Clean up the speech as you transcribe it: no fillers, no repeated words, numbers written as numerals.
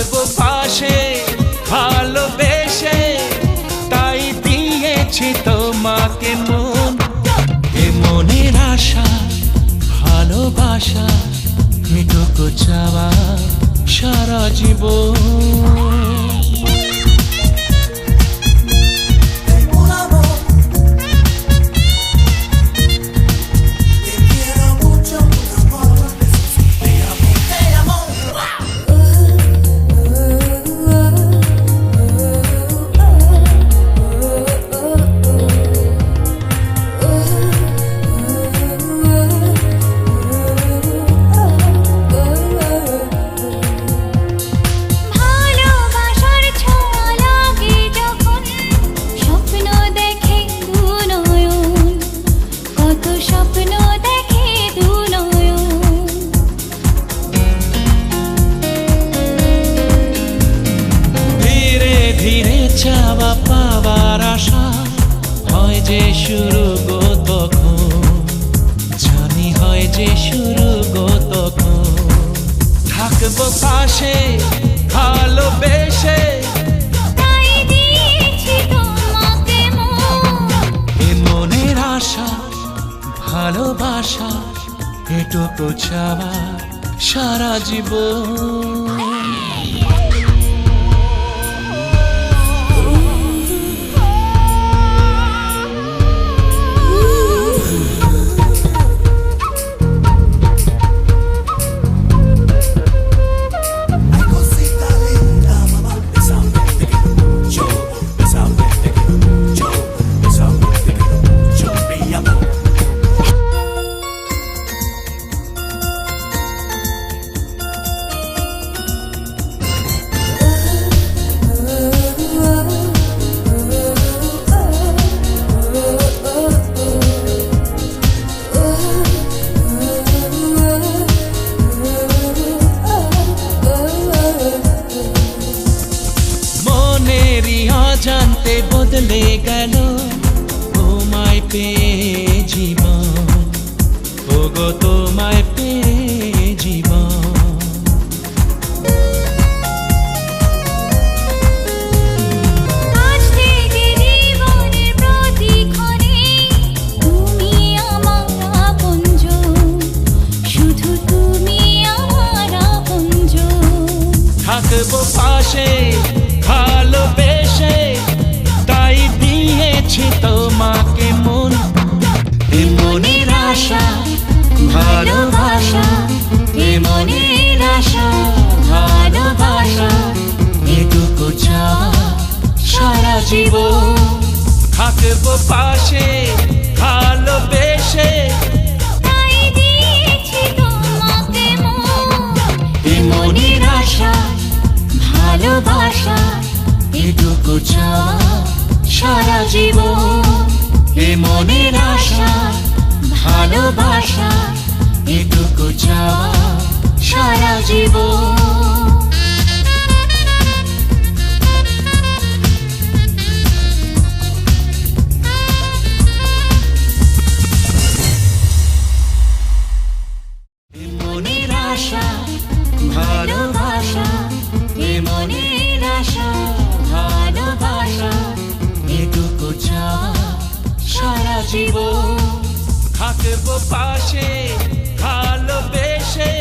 থাকবো পাশে ভালোবেসে, তাই দিয়েছি তোমাকে মন। এ মনের আশা ভালোবাসা, এটুকু চাওয়া সারা জীবন। চাওয়া পাওয়ার আশা হয় যে শুরু গো তখন, জানি হয় যে শুরু গো তখন। থাকবো পাশে ভালোবেসে, তাই দিয়েছি তোমাকে মন। এ মনের আশা ভালোবাসা, এটুকু চাওয়া সারা জীবন। জানতে বদলে গেল তোমায় পেয়ে জীবন, ওগো তোমায় পেয়ে জীবন। আজ থেকে জীবনের প্রতিক্ষণে তুমি আমার আপনজন, শুধু তুমি আমার আপনজন। থাকবো পাশে ভালোবেসে, তাই দিয়েছি তোমাকে মন। এ মনের আশা ভালোবাসা, এ মনের আশা ভালোবাসা, এটুকু চাওয়া সারা জীবন। থাকবো পাশে ভালোবেসে, তাই দিয়েছি তোমাকে মন। এ মনের আশা ভালোবাসা, এটুকু চাওয়া সারা জীবন। এ মনের আশা ভালোবাসা, এটুকু চাওয়া সারা জীবন। এ মনের আশা ভালোবাসা, এ মনের আশা ভালোবাসা, এটুকু চাওয়া সারা জীবন। থাকবো পাশে ভালোবেসে,